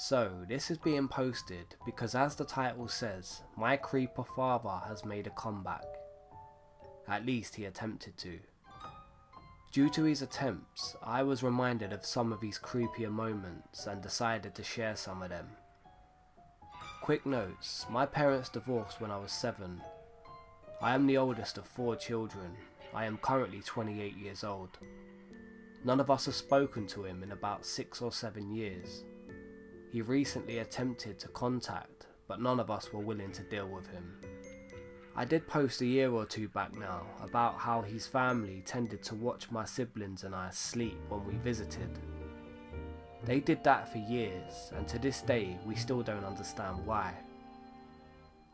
So, this is being posted because, as the title says, my creeper father has made a comeback. At least he attempted to. Due to his attempts, I was reminded of some of his creepier moments and decided to share some of them. Quick notes, my parents divorced when I was 7. I am the oldest of 4 children. I am currently 28 years old. None of us have spoken to him in about 6 or 7 years. He recently attempted to contact, but none of us were willing to deal with him. I did post a year or 2 back now about how his family tended to watch my siblings and I sleep when we visited. They did that for years, and to this day we still don't understand why.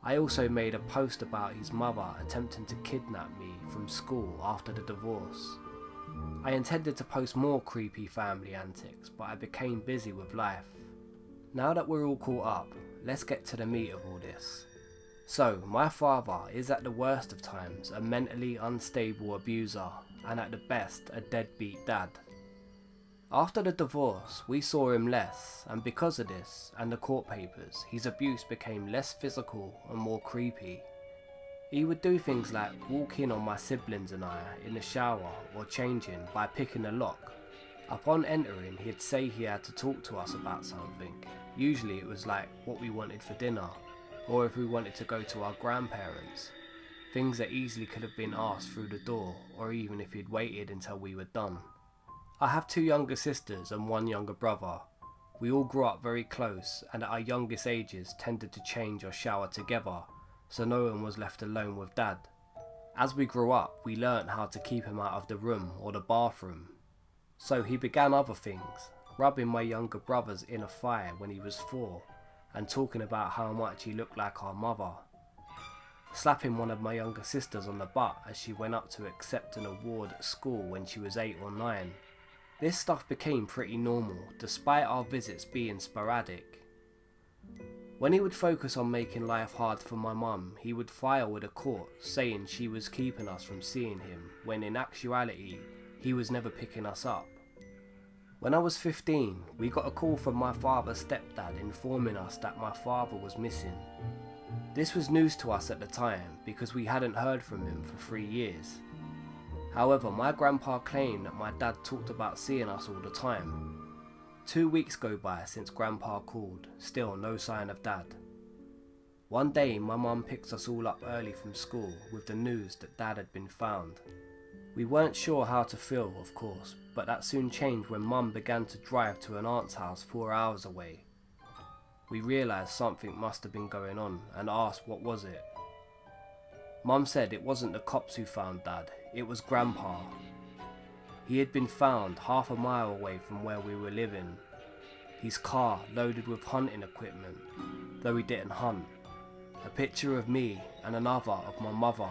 I also made a post about his mother attempting to kidnap me from school after the divorce. I intended to post more creepy family antics, but I became busy with life. Now that we're all caught up, let's get to the meat of all this. So, my father is at the worst of times a mentally unstable abuser, and at the best a deadbeat dad. After the divorce, we saw him less, and because of this and the court papers, his abuse became less physical and more creepy. He would do things like walk in on my siblings and I in the shower or changing by picking a lock. Upon entering, he'd say he had to talk to us about something. Usually it was like what we wanted for dinner, or if we wanted to go to our grandparents. Things that easily could have been asked through the door, or even if he'd waited until we were done. I have 2 younger sisters and 1 younger brother. We all grew up very close, and at our youngest ages tended to change or shower together, so no one was left alone with dad. As we grew up, we learnt how to keep him out of the room or the bathroom. So he began other things, rubbing my younger brother's inner thigh when he was 4, and talking about how much he looked like our mother. Slapping one of my younger sisters on the butt as she went up to accept an award at school when she was 8 or 9. This stuff became pretty normal, despite our visits being sporadic. When he would focus on making life hard for my mum, he would file with a court saying she was keeping us from seeing him, when in actuality, he was never picking us up. When I was 15, we got a call from my father's stepdad informing us that my father was missing. This was news to us at the time because we hadn't heard from him for 3 years. However, my grandpa claimed that my dad talked about seeing us all the time. 2 weeks go by since grandpa called, still no sign of dad. One day my mum picks us all up early from school with the news that dad had been found. We weren't sure how to feel, of course, but that soon changed when mum began to drive to an aunt's house 4 hours away. We realised something must have been going on and asked what was it. Mum said it wasn't the cops who found dad, it was grandpa. He had been found half a mile away from where we were living. His car loaded with hunting equipment, though he didn't hunt. A picture of me and another of my mother.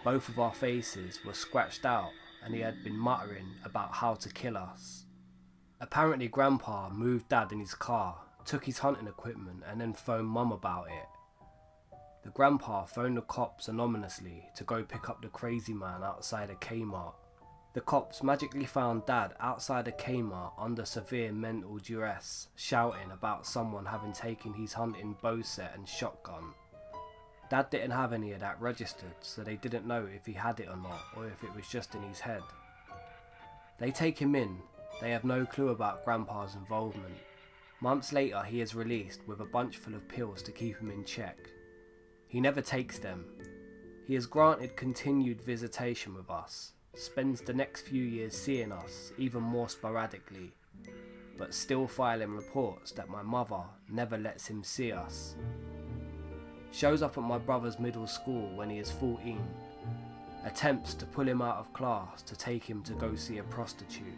Both of our faces were scratched out and he had been muttering about how to kill us. Apparently grandpa moved dad in his car, took his hunting equipment and then phoned mum about it. The grandpa phoned the cops anonymously to go pick up the crazy man outside a Kmart. The cops magically found dad outside a Kmart under severe mental duress, shouting about someone having taken his hunting bow set and shotgun. Dad didn't have any of that registered, so they didn't know if he had it or not, or if it was just in his head. They take him in. They have no clue about grandpa's involvement. Months later he is released with a bunch full of pills to keep him in check. He never takes them. He is granted continued visitation with us, spends the next few years seeing us even more sporadically, but still filing reports that my mother never lets him see us. Shows up at my brother's middle school when he is 14, attempts to pull him out of class to take him to go see a prostitute.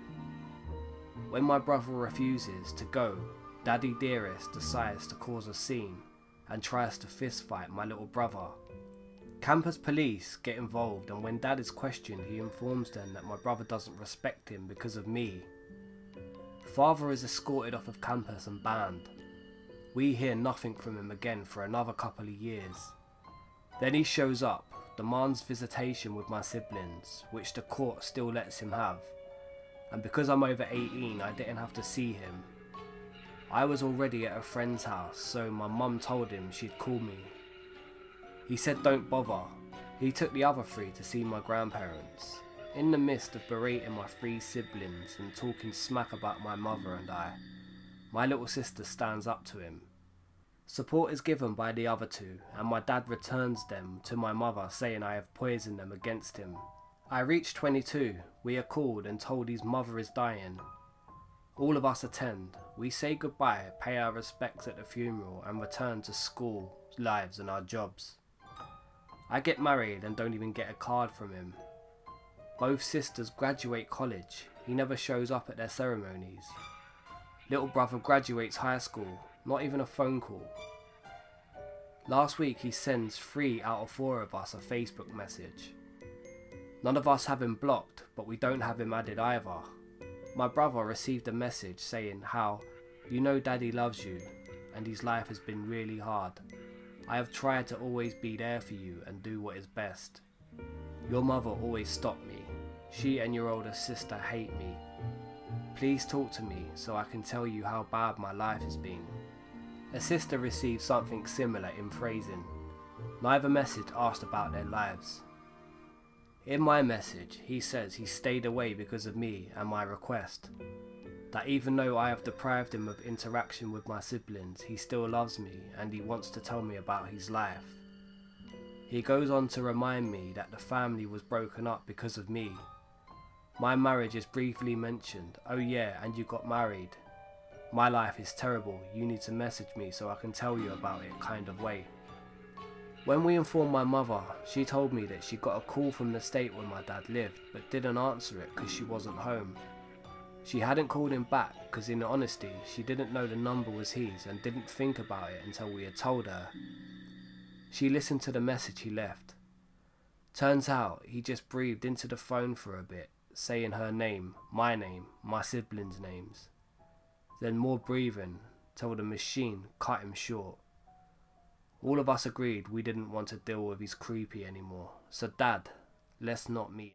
When my brother refuses to go, Daddy Dearest decides to cause a scene and tries to fist fight my little brother. Campus police get involved, and when Dad is questioned he informs them that my brother doesn't respect him because of me. Father is escorted off of campus and banned. We hear nothing from him again for another couple of years. Then he shows up, demands visitation with my siblings, which the court still lets him have. And because I'm over 18 I didn't have to see him. I was already at a friend's house, so my mum told him she'd call me. He said don't bother. He took the other three to see my grandparents. In the midst of berating my three siblings and talking smack about my mother and I, my little sister stands up to him. Support is given by the other two, and my dad returns them to my mother saying I have poisoned them against him. I reach 22, we are called and told his mother is dying. All of us attend, we say goodbye, pay our respects at the funeral and return to school, lives and our jobs. I get married and don't even get a card from him. Both sisters graduate college, he never shows up at their ceremonies. Little brother graduates high school, not even a phone call. Last week he sends 3 out of 4 of us a Facebook message. None of us have him blocked, but we don't have him added either. My brother received a message saying how, you know daddy loves you, and his life has been really hard. I have tried to always be there for you and do what is best. Your mother always stopped me. She and your older sister hate me. Please talk to me so I can tell you how bad my life has been. A sister received something similar in phrasing. Neither message asked about their lives. In my message, he says he stayed away because of me and my request. That even though I have deprived him of interaction with my siblings, he still loves me and he wants to tell me about his life. He goes on to remind me that the family was broken up because of me. My marriage is briefly mentioned. Oh yeah, and you got married. My life is terrible, you need to message me so I can tell you about it kind of way. When we informed my mother, she told me that she got a call from the state where my dad lived, but didn't answer it because she wasn't home. She hadn't called him back because in honesty, she didn't know the number was his and didn't think about it until we had told her. She listened to the message he left. Turns out, he just breathed into the phone for a bit, saying her name, my siblings' names. Then more breathing, till the machine cut him short. All of us agreed we didn't want to deal with his creepy anymore, so Dad, let's not meet.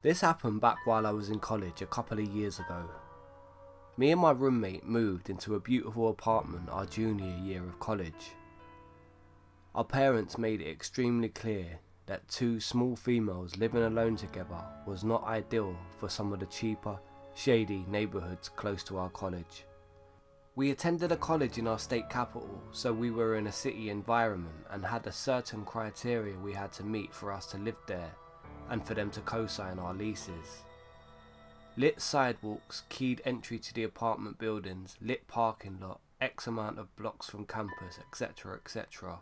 This happened back while I was in college a couple of years ago. Me and my roommate moved into a beautiful apartment our junior year of college. Our parents made it extremely clear that 2 small females living alone together was not ideal for some of the cheaper, shady neighbourhoods close to our college. We attended a college in our state capital, so we were in a city environment and had a certain criteria we had to meet for us to live there and for them to co-sign our leases. Lit sidewalks, keyed entry to the apartment buildings, lit parking lot, X amount of blocks from campus, etc, etc.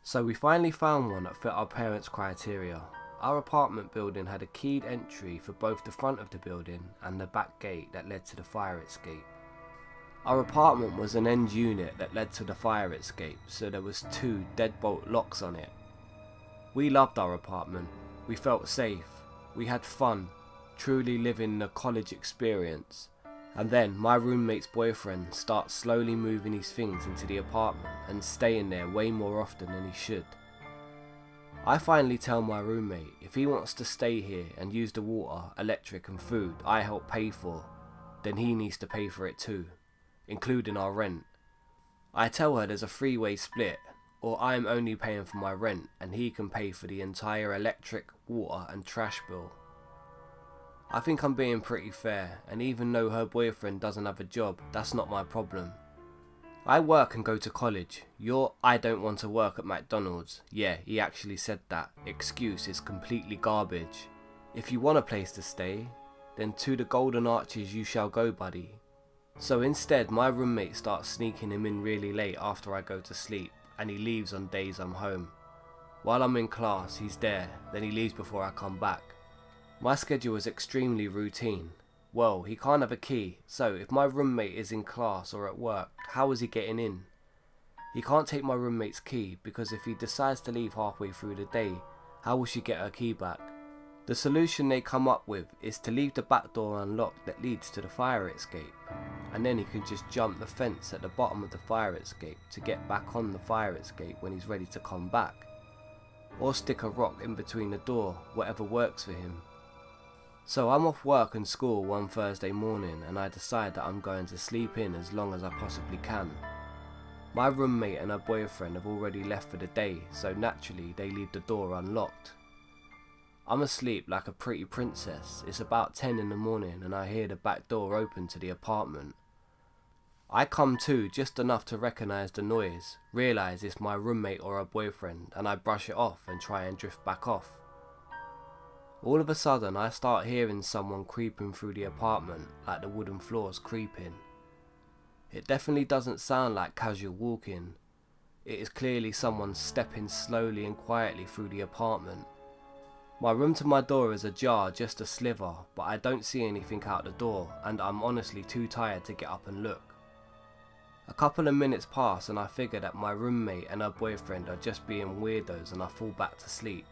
So we finally found one that fit our parents' criteria. Our apartment building had a keyed entry for both the front of the building and the back gate that led to the fire escape. Our apartment was an end unit that led to the fire escape, so there was 2 deadbolt locks on it. We loved our apartment. We felt safe, we had fun, truly living the college experience. And then my roommate's boyfriend starts slowly moving his things into the apartment and staying there way more often than he should. I finally tell my roommate if he wants to stay here and use the water, electric and food I help pay for, then he needs to pay for it too, including our rent. I tell her there's a 3-way split, or I'm only paying for my rent and he can pay for the entire electric, water and trash bill. I think I'm being pretty fair, and even though her boyfriend doesn't have a job, that's not my problem. I work and go to college. Your I don't want to work at McDonald's, yeah, he actually said that, excuse is completely garbage. If you want a place to stay, then to the Golden Arches you shall go, buddy. So instead, my roommate starts sneaking him in really late after I go to sleep, and he leaves on days I'm home. While I'm in class, he's there, then he leaves before I come back. My schedule is extremely routine. Well, he can't have a key, so if my roommate is in class or at work, how is he getting in? He can't take my roommate's key because if he decides to leave halfway through the day, how will she get her key back? The solution they come up with is to leave the back door unlocked that leads to the fire escape, and then he can just jump the fence at the bottom of the fire escape to get back on the fire escape when he's ready to come back, or stick a rock in between the door, whatever works for him. So I'm off work and school one Thursday morning, and I decide that I'm going to sleep in as long as I possibly can. My roommate and her boyfriend have already left for the day, so naturally they leave the door unlocked. I'm asleep like a pretty princess. It's about 10 in the morning and I hear the back door open to the apartment. I come to just enough to recognise the noise, realise it's my roommate or her boyfriend, and I brush it off and try and drift back off. All of a sudden I start hearing someone creeping through the apartment, like the wooden floors creeping. It definitely doesn't sound like casual walking. It is clearly someone stepping slowly and quietly through the apartment. My room to my door is ajar just a sliver, but I don't see anything out the door, and I'm honestly too tired to get up and look. A couple of minutes pass and I figure that my roommate and her boyfriend are just being weirdos, and I fall back to sleep.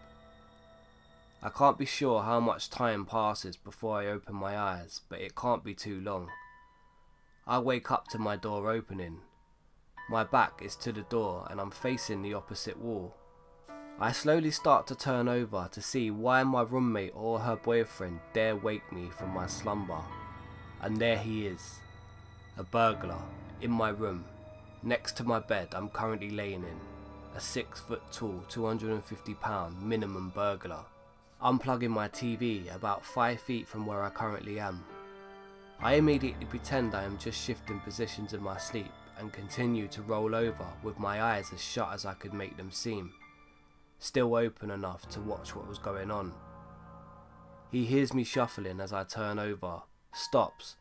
I can't be sure how much time passes before I open my eyes, but it can't be too long. I wake up to my door opening. My back is to the door and I'm facing the opposite wall. I slowly start to turn over to see why my roommate or her boyfriend dare wake me from my slumber. And there he is, a burglar, in my room, next to my bed I'm currently laying in, a 6 foot tall, 250 pound minimum burglar, unplugging my TV about 5 feet from where I currently am. I immediately pretend I am just shifting positions in my sleep and continue to roll over with my eyes as shut as I could make them seem, still open enough to watch what was going on. He hears me shuffling as I turn over, stops,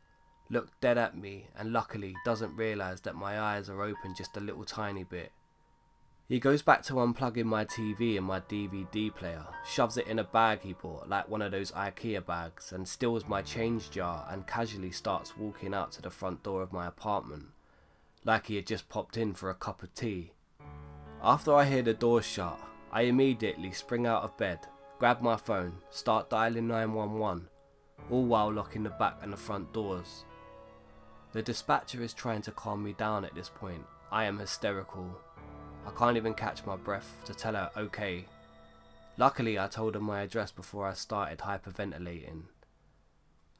looks dead at me, and luckily doesn't realise that my eyes are open just a little tiny bit. He goes back to unplugging my TV and my DVD player, shoves it in a bag he bought, like one of those IKEA bags, and steals my change jar and casually starts walking out to the front door of my apartment, like he had just popped in for a cup of tea. After I hear the door shut, I immediately spring out of bed, grab my phone, start dialing 911, all while locking the back and the front doors. The dispatcher is trying to calm me down at this point. I am hysterical. I can't even catch my breath to tell her okay. Luckily I told her my address before I started hyperventilating.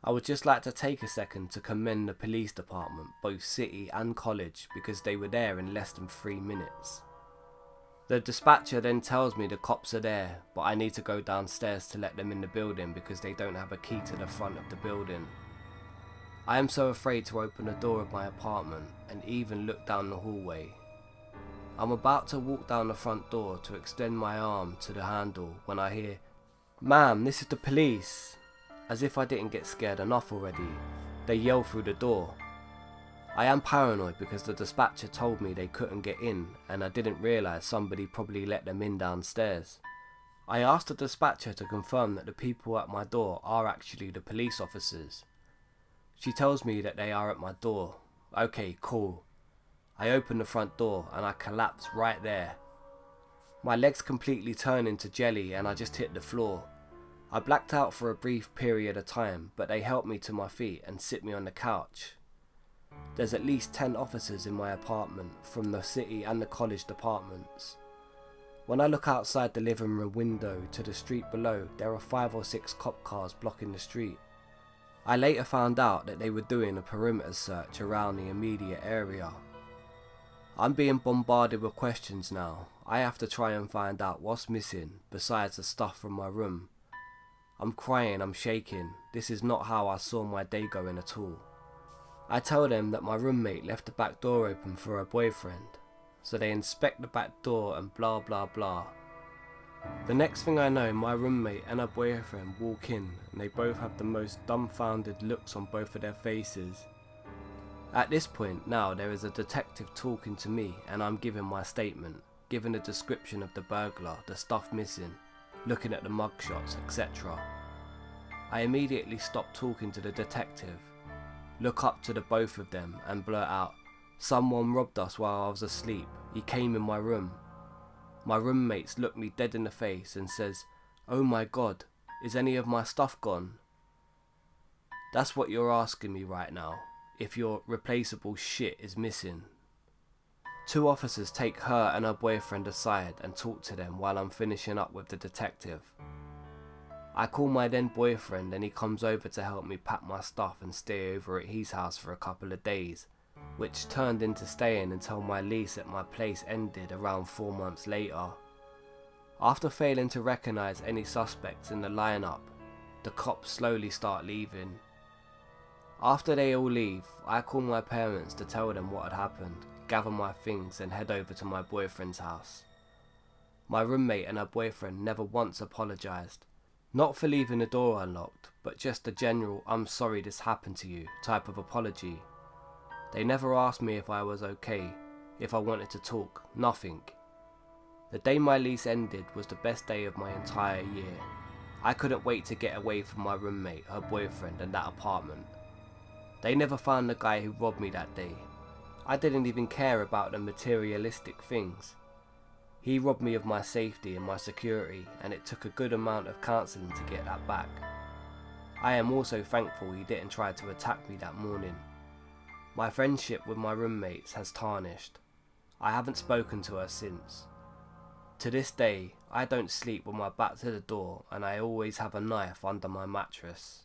I would just like to take a second to commend the police department, both city and college, because they were there in less than 3 minutes. The dispatcher then tells me the cops are there, but I need to go downstairs to let them in the building because they don't have a key to the front of the building. I am so afraid to open the door of my apartment and even look down the hallway. I'm about to walk down the front door to extend my arm to the handle when I hear, "Ma'am, this is the police." As if I didn't get scared enough already, they yell through the door. I am paranoid because the dispatcher told me they couldn't get in and I didn't realise somebody probably let them in downstairs. I asked the dispatcher to confirm that the people at my door are actually the police officers. She tells me that they are at my door. Okay, cool. I open the front door and I collapse right there. My legs completely turn into jelly and I just hit the floor. I blacked out for a brief period of time, but they helped me to my feet and sit me on the couch. There's at least 10 officers in my apartment from the city and the college departments. When I look outside the living room window to the street below, there are 5 or 6 cop cars blocking the street. I later found out that they were doing a perimeter search around the immediate area. I'm being bombarded with questions now. I have to try and find out what's missing besides the stuff from my room. I'm crying, I'm shaking. This is not how I saw my day going at all. I tell them that my roommate left the back door open for her boyfriend, so they inspect the back door and blah blah blah. The next thing I know, my roommate and her boyfriend walk in and they both have the most dumbfounded looks on both of their faces. At this point now there is a detective talking to me and I'm giving my statement, giving a description of the burglar, the stuff missing, looking at the mugshots, etc. I immediately stop talking to the detective, look up to the both of them and blurt out, "Someone robbed us while I was asleep. He came in my room." My roommates look me dead in the face and says, "Oh my god, Is any of my stuff gone? That's what you're asking me right now, if your replaceable shit is missing. Two officers take her and her boyfriend aside and talk to them while I'm finishing up with the detective. I call my then boyfriend and he comes over to help me pack my stuff and stay over at his house for a couple of days, which turned into staying until my lease at my place ended around 4 months later. After failing to recognise any suspects in the lineup, the cops slowly start leaving. After they all leave, I call my parents to tell them what had happened, gather my things and head over to my boyfriend's house. My roommate and her boyfriend never once apologised, not for leaving the door unlocked, but just a general "I'm sorry this happened to you" type of apology. They never asked me if I was okay, if I wanted to talk, nothing. The day my lease ended was the best day of my entire year. I couldn't wait to get away from my roommate, her boyfriend and that apartment. They never found the guy who robbed me that day. I didn't even care about the materialistic things. He robbed me of my safety and my security, and it took a good amount of counselling to get that back. I am also thankful he didn't try to attack me that morning. My friendship with my roommates has tarnished. I haven't spoken to her since. To this day, I don't sleep with my back to the door and I always have a knife under my mattress.